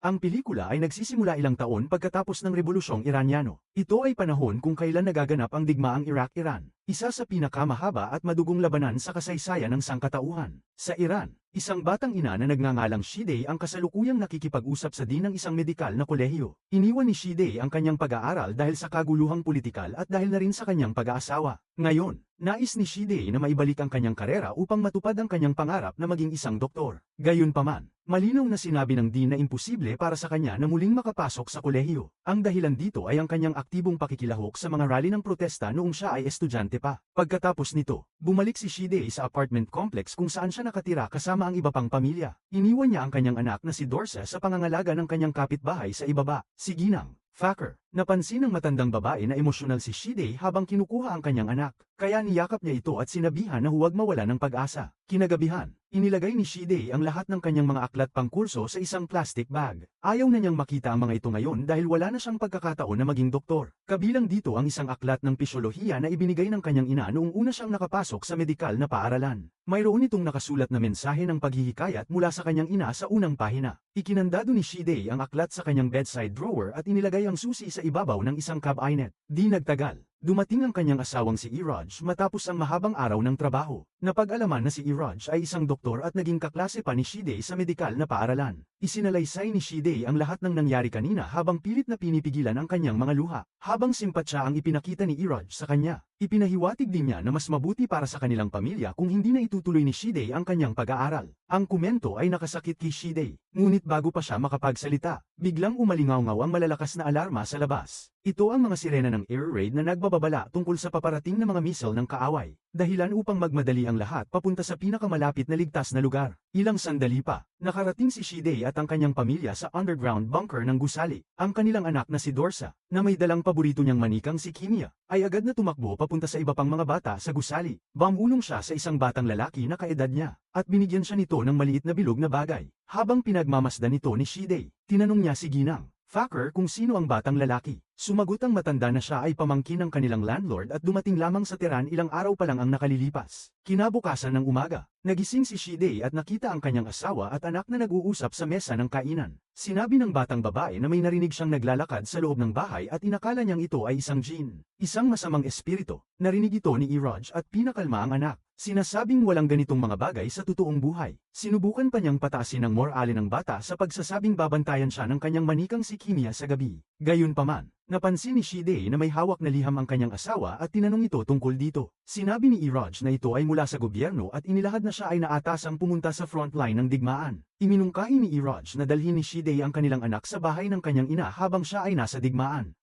Ang pelikula ay nagsisimula ilang taon pagkatapos ng Rebolusyong Iranyano. Ito ay panahon kung kailan nagaganap ang digmaang Iraq-Iran, isa sa pinakamahaba at madugong labanan sa kasaysayan ng sangkatauhan. Sa Iran, isang batang ina na nagngangalang Shideh ang kasalukuyang nakikipag-usap sa dean ng isang medikal na kolehiyo. Iniwan ni Shideh ang kanyang pag-aaral dahil sa kaguluhang politikal at dahil na rin sa kanyang pag-aasawa. Ngayon, nais ni Shideh na maibalik ang kanyang karera upang matupad ang kanyang pangarap na maging isang doktor. Gayunpaman, malinaw na sinabi ng dean na imposible para sa kanya na muling makapasok sa kolehiyo. Ang dahilan dito ay ang kanyang aktibong pakikilahok sa mga rally ng protesta noong siya ay estudyante pa. Pagkatapos nito, bumalik si Shideh sa apartment complex kung saan siya nakatira kasama ang iba pang pamilya. Iniwan niya ang kanyang anak na si Dorsa sa pangangalaga ng kanyang kapitbahay sa ibaba, si Ginang. Fakir, napansin ng matandang babae na emosyonal si Shideh habang kinukuha ang kanyang anak, kaya niyakap niya ito at sinabihan na huwag mawala ng pag-asa. Kinagabihan, inilagay ni Shideh ang lahat ng kanyang mga aklat pangkurso sa isang plastic bag. Ayaw na niyang makita ang mga ito ngayon dahil wala na siyang pagkakataon na maging doktor. Kabilang dito ang isang aklat ng pisyolohiya na ibinigay ng kanyang ina noong una siyang nakapasok sa medikal na paaralan. Mayroon itong nakasulat na mensahe ng paghihikayat mula sa kanyang ina sa unang pahina. Ikinandado ni Shideh ang aklat sa kanyang bedside drawer at inilagay ang susi sa ibabaw ng isang cabinet. Di nagtagal, dumating ang kanyang asawang si Iraj matapos ang mahabang araw ng trabaho. Napag-alaman na si Iraj ay isang doktor at naging kaklase pa ni Shideh sa medikal na paaralan. Isinalaysay ni Shideh ang lahat ng nangyari kanina habang pilit na pinipigilan ang kanyang mga luha. Habang simpatya ang ipinakita ni Iraj sa kanya, ipinahiwatig din niya na mas mabuti para sa kanilang pamilya kung hindi na itutuloy ni Shideh ang kanyang pag-aaral. Ang komento ay nakasakit kay Shideh, ngunit bago pa siya makapagsalita, biglang umalingaw-ngaw ang malalakas na alarma sa labas. Ito ang mga sirena ng air raid na nagbababala tungkol sa paparating na mga missile ng kaaway. Dahilan upang magmadali ang lahat papunta sa pinakamalapit na ligtas na lugar. Ilang sandali pa, nakarating si Shideh at ang kanyang pamilya sa underground bunker ng gusali. Ang kanilang anak na si Dorsa, na may dalang paborito niyang manikang si Kimia, ay agad na tumakbo papunta sa iba pang mga bata sa gusali. Bamulong siya sa isang batang lalaki na kaedad niya, at binigyan siya nito ng maliit na bilog na bagay. Habang pinagmamasdan nito ni Shideh, tinanong niya si Ginang, Fakir, kung sino ang batang lalaki. Sumagot ang matanda na siya ay pamangkin ng kanilang landlord at dumating lamang sa tiran ilang araw pa lang ang nakalilipas. Kinabukasan ng umaga, nagising si Shideh at nakita ang kanyang asawa at anak na nag-uusap sa mesa ng kainan. Sinabi ng batang babae na may narinig siyang naglalakad sa loob ng bahay at inakala niyang ito ay isang jinn, isang masamang espiritu. Narinig ito ni Iraj at pinakalma ang anak. Sinasabing walang ganitong mga bagay sa totoong buhay. Sinubukan pa niyang pataasin ang morale ng bata sa pagsasabing babantayan siya ng kanyang manikang si Kimia sa gabi. Gayunpaman, napansin ni Shideh na may hawak na liham ang kanyang asawa at tinanong ito tungkol dito. Sinabi ni Iraj na ito ay mula sa gobyerno at inilahad na siya ay naatasang pumunta sa frontline ng digmaan. Iminungkahi ni Iraj na dalhin ni Shideh ang kanilang anak sa bahay ng kanyang ina habang siya ay nasa digmaan.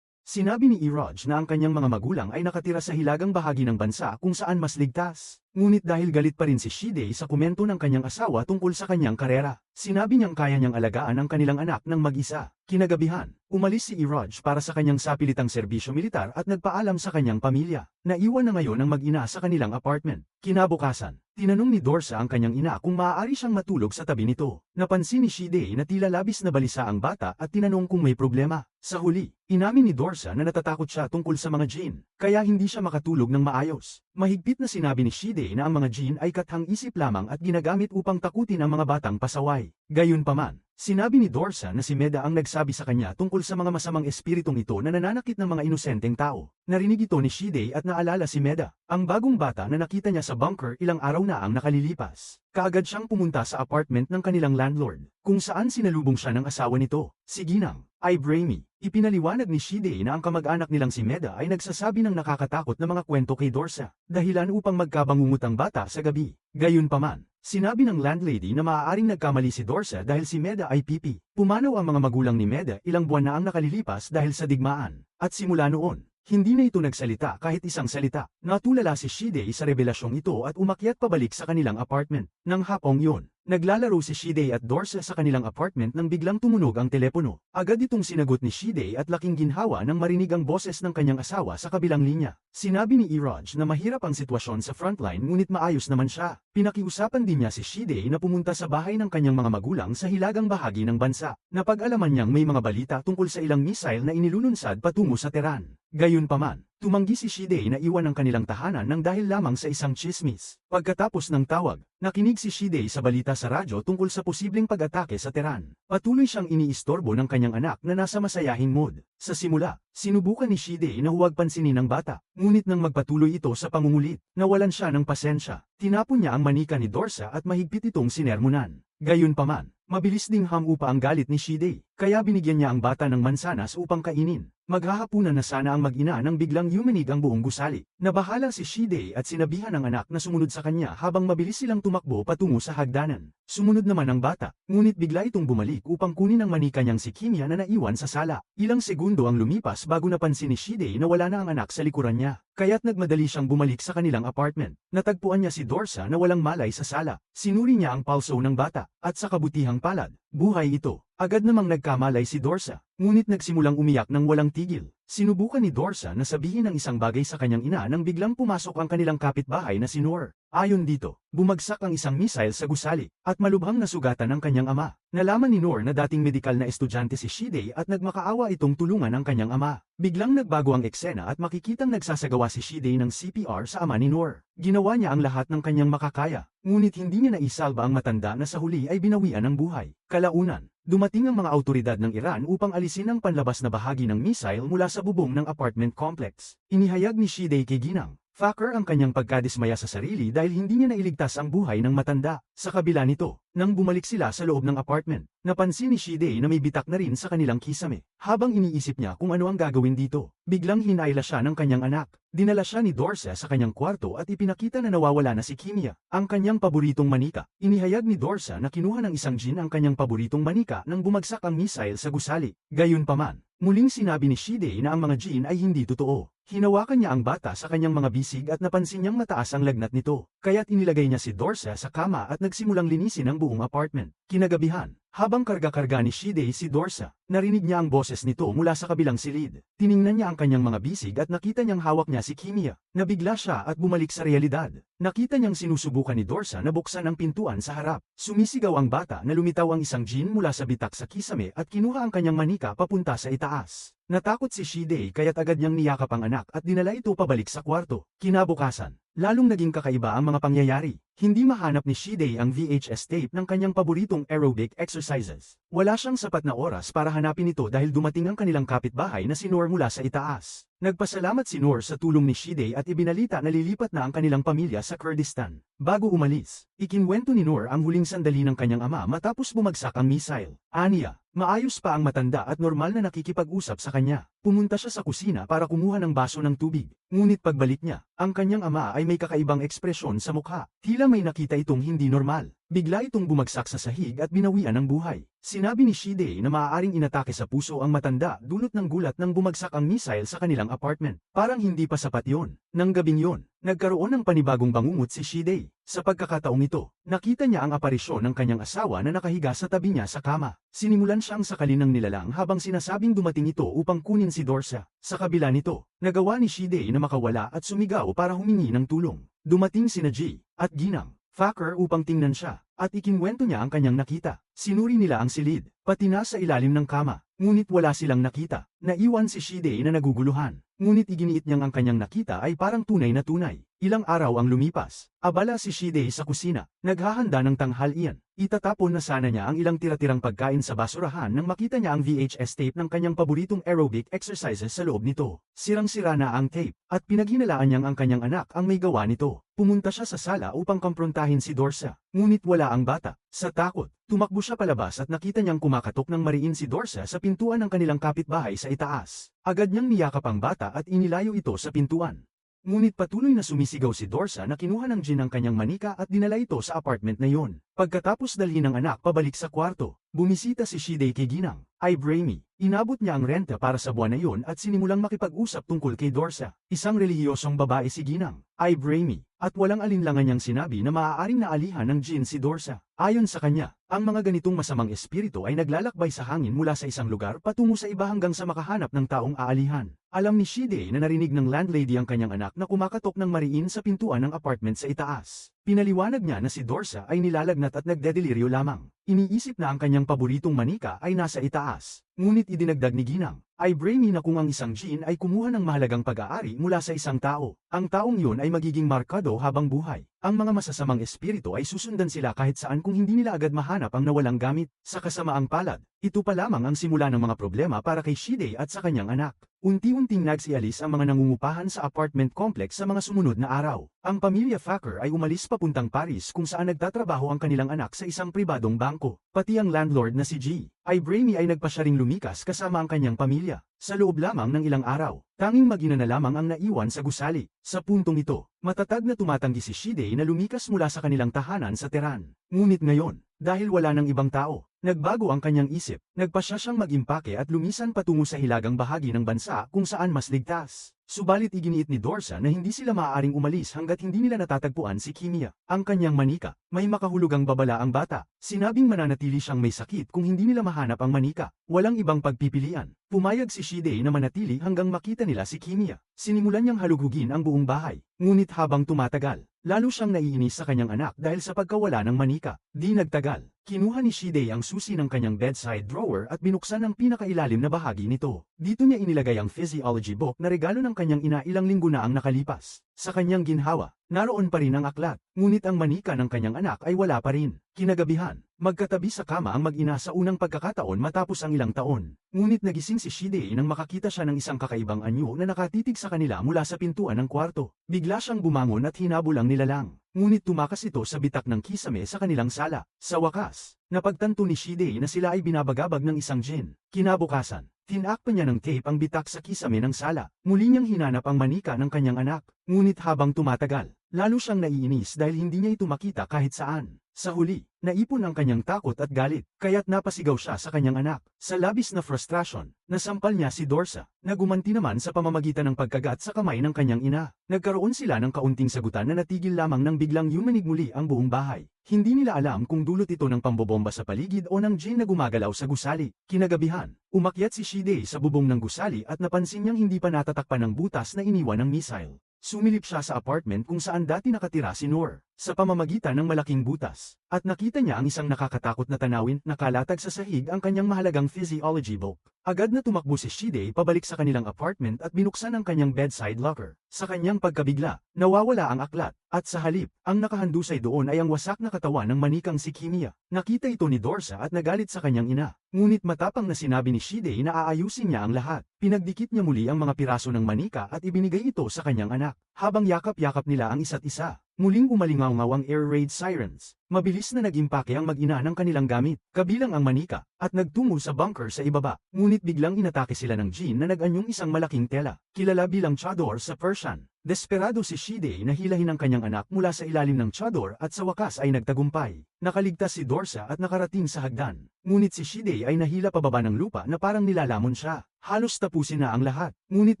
Sinabi ni Iraj na ang kanyang mga magulang ay nakatira sa hilagang bahagi ng bansa kung saan mas ligtas. Ngunit dahil galit pa rin si Shideh sa komento ng kanyang asawa tungkol sa kanyang karera, sinabi niyang kaya niyang alagaan ang kanilang anak ng mag-isa. Kinagabihan, umalis si Iraj para sa kanyang sapilitang serbisyo militar at nagpaalam sa kanyang pamilya. Naiwan na ngayon ang mag-ina sa kanilang apartment. Kinabukasan, tinanong ni Dorsa ang kanyang ina kung maaari siyang matulog sa tabi nito. Napansin ni Shideh na tila labis na balisa ang bata at tinanong kung may problema. Sa huli, inamin ni Dorsa na natatakot siya tungkol sa mga jinn, kaya hindi siya makatulog ng maayos. Mahigpit na sinabi ni Shideh na ang mga jinn ay kathang-isip lamang at ginagamit upang takutin ang mga batang pasaway. Gayunpaman, sinabi ni Dorsa na si Meda ang nagsabi sa kanya tungkol sa mga masamang espiritong ito na nananakit ng mga inosenteng tao. Narinig ito ni Shideh at naalala si Meda, ang bagong bata na nakita niya sa bunker ilang araw na ang nakalilipas. Kaagad siyang pumunta sa apartment ng kanilang landlord, kung saan sinalubong siya ng asawa nito, si Ginang. Ay Braymi, ipinaliwanag ni Shideh na ang kamag-anak nilang si Meda ay nagsasabi ng nakakatakot na mga kwento kay Dorsa, dahilan upang magkabangungot ang bata sa gabi. Gayunpaman, sinabi ng landlady na maaaring nagkamali si Dorsa dahil si Meda ay pipi. Pumanaw ang mga magulang ni Meda ilang buwan na ang nakalilipas dahil sa digmaan, at simula noon, hindi na ito nagsalita kahit isang salita. Natulala si Shideh sa revelasyong ito at umakyat pabalik sa kanilang apartment. Nang hapong yun, naglalaro si Shideh at Dorsa sa kanilang apartment nang biglang tumunog ang telepono. Agad itong sinagot ni Shideh at laking ginhawa nang marinig ang boses ng kanyang asawa sa kabilang linya. Sinabi ni Iraj na mahirap ang sitwasyon sa frontline ngunit maayos naman siya. Pinakiusapan din niya si Shideh na pumunta sa bahay ng kanyang mga magulang sa hilagang bahagi ng bansa. Napag-alaman niyang may mga balita tungkol sa ilang missile na inilulunsad patungo sa Tehran. Gayunpaman, tumanggi si Shide na iwan ang kanilang tahanan nang dahil lamang sa isang tsismis. Pagkatapos ng tawag, nakinig si Shide sa balita sa radyo tungkol sa posibleng pag-atake sa Tehran. Patuloy siyang iniistorbo ng kanyang anak na nasa masayahing mood. Sa simula, sinubukan ni Shide na huwag pansinin ng bata, ngunit nang magpatuloy ito sa pangungulit, nawalan siya ng pasensya. Tinapon niya ang manika ni Dorsa at mahigpit itong sinermonan. Gayunpaman, mabilis ding hamupa ang galit ni Shide, kaya binigyan niya ang bata ng mansanas upang kainin. Maghahapunan na sana ang mag-ina nang biglang yumanig ang buong gusali. Nabahala si Shide at sinabihan ang anak na sumunod sa kanya habang mabilis silang tumakbo patungo sa hagdanan. Sumunod naman ang bata, ngunit bigla itong bumalik upang kunin ang manika niyang si Kimia na naiwan sa sala. Ilang segundo ang lumipas bago napansin ni Shide na wala na ang anak sa likuran niya, kaya't nagmadali siyang bumalik sa kanilang apartment. Natagpuan niya si Dorsa na walang malay sa sala. Sinuri niya ang pulso ng bata, at sa kabutihang palad, buhay ito. Agad namang nagkamalay si Dorsa, ngunit nagsimulang umiyak ng walang tigil. Sinubukan ni Dorsa na sabihin ang isang bagay sa kanyang ina nang biglang pumasok ang kanilang kapitbahay na si Noor. Ayon dito, bumagsak ang isang missile sa gusali, at malubhang nasugatan ang kanyang ama. Nalaman ni Noor na dating medikal na estudyante si Shide at nagmakaawa itong tulungan ang kanyang ama. Biglang nagbago ang eksena at makikitang nagsasagawa si Shide ng CPR sa ama ni Noor. Ginawa niya ang lahat ng kanyang makakaya, ngunit hindi niya naisalba ang matanda na sa huli ay binawian ng buhay. Kalaunan, dumating ang mga autoridad ng Iran upang alisin ang panlabas na bahagi ng missile mula sa bubong ng apartment complex. Inihayag ni Shide kay Ginang Fakir ang kanyang pagkadismaya sa sarili dahil hindi niya nailigtas ang buhay ng matanda. Sa kabila nito, nang bumalik sila sa loob ng apartment, napansin ni Shide na may bitak na rin sa kanilang kisame. Habang iniisip niya kung ano ang gagawin dito, biglang hinayla siya ng kanyang anak. Dinala siya ni Dorsa sa kanyang kwarto at ipinakita na nawawala na si Kimia, ang kanyang paboritong manika. Inihayag ni Dorsa na kinuha ng isang djinn ang kanyang paboritong manika nang bumagsak ang missile sa gusali. Gayunpaman, muling sinabi ni Shide na ang mga djinn ay hindi totoo. Hinawakan niya ang bata sa kanyang mga bisig at napansin niyang mataas ang lagnat nito, kaya't inilagay niya si Dorsa sa kama at nagsimulang linisin ang buong apartment. Kinagabihan, habang karga-karga ni Shide si Dorsa, narinig niya ang boses nito mula sa kabilang silid. Tiningnan niya ang kanyang mga bisig at nakita niyang hawak niya si Kimia. Nabigla siya at bumalik sa realidad. Nakita niyang sinusubukan ni Dorsa na buksan ang pintuan sa harap. Sumisigaw ang bata na lumitaw ang isang djinn mula sa bitak sa kisame at kinuha ang kanyang manika papunta sa itaas. Natakot si Shide kaya't agad niyang niyakap ang anak at dinala ito pabalik sa kwarto. Kinabukasan, lalong naging kakaiba ang mga pangyayari. Hindi mahanap ni Shide ang VHS tape ng kanyang paboritong aerobic exercises. Wala siyang sapat na oras para hanapin ito dahil dumating ang kanilang kapitbahay na si Noor mula sa itaas. Nagpasalamat si Noor sa tulong ni Shide at ibinalita na lilipat na ang kanilang pamilya sa Kurdistan. Bago umalis, ikinwento ni Noor ang huling sandali ng kanyang ama matapos bumagsak ang missile. Aniya, maayos pa ang matanda at normal na nakikipag-usap sa kanya. Pumunta siya sa kusina para kumuha ng baso ng tubig. Ngunit pagbalik niya, ang kanyang ama ay may kakaibang ekspresyon sa mukha. Tila may nakita itong hindi normal. Bigla itong bumagsak sa sahig at binawian ng buhay. Sinabi ni Shide na maaaring inatake sa puso ang matanda dulot ng gulat nang bumagsak ang missile sa kanilang apartment. Parang hindi pa sapat yon. Nang gabing yon, nagkaroon ng panibagong bangungot si Shide. Sa pagkakataong ito, nakita niya ang aparisyon ng kanyang asawa na nakahiga sa tabi niya sa kama. Sinimulan siyang sakalin ng nilalang habang sinasabing dumating ito upang kunin si Dorsa. Sa kabila nito, nagawa ni Shide na makawala at sumigaw para humingi ng tulong. Dumating sina G at Ginang Fakir upang tingnan siya, at ikinwento niya ang kanyang nakita. Sinuri nila ang silid, pati na sa ilalim ng kama, ngunit wala silang nakita. Naiwan si Shide na naguguluhan, ngunit iginiit niyang ang kanyang nakita ay parang tunay na tunay. Ilang araw ang lumipas, abala si Shide sa kusina, naghahanda ng tanghalian. Itatapon na sana niya ang ilang tira-tirang pagkain sa basurahan nang makita niya ang VHS tape ng kanyang paboritong aerobic exercises sa loob nito. Sirang-sira na ang tape, at pinaghinalaan niyang ang kanyang anak ang may gawa nito. Pumunta siya sa sala upang komprontahin si Dorsa, ngunit wala ang bata. Sa takot, tumakbo siya palabas at nakita niyang kumakatok ng mariin si Dorsa sa pintuan ng kanilang kapitbahay sa itaas. Agad niyang niyakap ang bata at inilayo ito sa pintuan. Ngunit patuloy na sumisigaw si Dorsa na kinuha ng djinn ang kanyang manika at dinala ito sa apartment na yon. Pagkatapos dalhin ng anak pabalik sa kwarto, bumisita si Shide kay Ginang Ibrahimi. Inabot niya ang renta para sa buwan na yon at sinimulang makipag-usap tungkol kay Dorsa. Isang relihiyosong babae si Ginang Ibrahimi, at walang alinlangan niyang sinabi na maaaring naalihan ng djinn si Dorsa. Ayon sa kanya, ang mga ganitong masamang espiritu ay naglalakbay sa hangin mula sa isang lugar patungo sa iba hanggang sa makahanap ng taong aalihan. Alam ni Shide na narinig ng landlady ang kanyang anak na kumakatok ng mariin sa pintuan ng apartment sa itaas. Pinaliwanag niya na si Dorsa ay nilalagnat at nagdedeliryo lamang. Iniisip na ang kanyang paboritong manika ay nasa itaas. Ngunit idinagdag ni Ginang ay Braymi na kung ang isang Jin ay kumuha ng mahalagang pag-aari mula sa isang tao, ang taong yun ay magiging markado habang buhay. Ang mga masasamang espiritu ay susundan sila kahit saan kung hindi nila agad mahanap ang nawalang gamit. Sa kasamaang palad, ito pa lamang ang simula ng mga problema para kay Shide at sa kanyang anak. Unti-unting nagsialis ang mga nangungupahan sa apartment complex sa mga sumunod na araw. Ang pamilya Thacker ay umalis papuntang Paris kung saan nagtatrabaho ang kanilang anak sa isang pribadong bangko. Pati ang landlord na si G. Braymi ay nagpasya ring lumikas kasama ang kanyang pamilya. Sa loob lamang ng ilang araw, tanging mag-ina na lamang ang naiwan sa gusali. Sa puntong ito, matatag na tumatanggi si Shide na lumikas mula sa kanilang tahanan sa Tehran. Ngunit ngayon, dahil wala ng ibang tao, nagbago ang kanyang isip, nagpasya siyang mag-impake at lumisan patungo sa hilagang bahagi ng bansa kung saan mas ligtas. Subalit iginiit ni Dorsa na hindi sila maaaring umalis hanggat hindi nila natatagpuan si Kimia. Ang kanyang manika, may makahulugang babala ang bata. Sinabing mananatili siyang may sakit kung hindi nila mahanap ang manika. Walang ibang pagpipilian. Pumayag si Shide na manatili hanggang makita nila si Kimia. Sinimulan niyang halughugin ang buong bahay. Ngunit habang tumatagal, lalo siyang naiinis sa kanyang anak dahil sa pagkawala ng manika. Di nagtagal, kinuha ni Shide ang susi ng kanyang bedside drawer at binuksan ang pinakailalim na bahagi nito. Dito niya inilagay ang physiology book na regalo ng kanyang ina ilang linggo na ang nakalipas. Sa kanyang ginhawa, naroon pa rin ang aklat, ngunit ang manika ng kanyang anak ay wala pa rin. Kinagabihan, magkatabi sa kama ang mag-ina sa unang pagkakataon matapos ang ilang taon. Ngunit nagising si Shide nang makakita siya ng isang kakaibang anyo na nakatitig sa kanila mula sa pintuan ng kwarto. Bigla siyang bumangon at hinabol ang nilalang. Ngunit tumakas ito sa bitak ng kisame sa kanilang sala. Sa wakas, napagtanto ni Shide na sila ay binabagabag ng isang Jin. Kinabukasan, tinakpan niya ng tape ang bitak sa kisame ng sala. Muli niyang hinanap ang manika ng kanyang anak. Ngunit habang tumatagal, lalo siyang naiinis dahil hindi niya ito makita kahit saan. Sa huli, naipon ang kanyang takot at galit, kaya't napasigaw siya sa kanyang anak. Sa labis na frustrasyon, nasampal niya si Dorsa, na gumanti naman sa pamamagitan ng pagkagat sa kamay ng kanyang ina. Nagkaroon sila ng kaunting sagutan na natigil lamang nang biglang yumanig muli ang buong bahay. Hindi nila alam kung dulot ito ng pambobomba sa paligid o ng Jin na gumagalaw sa gusali. Kinagabihan, umakyat si Shide sa bubong ng gusali at napansin niyang hindi pa natatakpan ng butas na iniwan ng missile. Sumilip siya sa apartment kung saan dati nakatira si Noor, sa pamamagitan ng malaking butas, at nakita niya ang isang nakakatakot na tanawin, nakalatag sa sahig ang kanyang mahalagang physiology book. Agad na tumakbo si Shide pabalik sa kanilang apartment at binuksan ang kanyang bedside locker. Sa kanyang pagkabigla, nawawala ang aklat, at sa halip, ang nakahandusay doon ay ang wasak na katawan ng manikang si Kimia. Nakita ito ni Dorsa at nagalit sa kanyang ina. Ngunit matapang na sinabi ni Shide na aayusin niya ang lahat. Pinagdikit niya muli ang mga piraso ng manika at ibinigay ito sa kanyang anak. Habang yakap-yakap nila ang isa't isa, muling umalingaw-ngaw ang air raid sirens. Mabilis na nag-impake ang mag-ina ng kanilang gamit, kabilang ang manika, at nagtungo sa bunker sa ibaba. Ngunit biglang inatake sila ng Jin na nag-anyong isang malaking tela, kilala bilang chador sa Persian. Desperado si Shide na hilahin ang kanyang anak mula sa ilalim ng chador at sa wakas ay nagtagumpay. Nakaligtas si Dorsa at nakarating sa hagdan. Ngunit si Shide ay nahila pababa ng lupa na parang nilalamon siya. Halos tapusin na ang lahat. Ngunit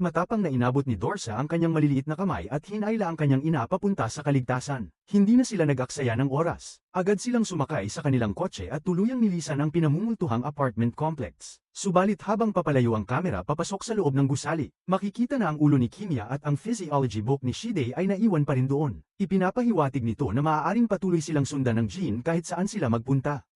matapang na inabot ni Dorsa ang kanyang maliliit na kamay at hinayla ang kanyang ina papunta sa kaligtasan. Hindi na sila nag-aksaya ng oras. Agad silang sumakay sa kanilang kotse at tuluyang nilisan ang pinamumultuhang apartment complex. Subalit habang papalayo ang kamera papasok sa loob ng gusali, makikita na ang ulo ni Kimia at ang physiology book ni Shide ay naiwan pa rin doon. Ipinapahiwatig nito na maaaring patuloy silang sundan ng Jin kahit saan sila magpunta.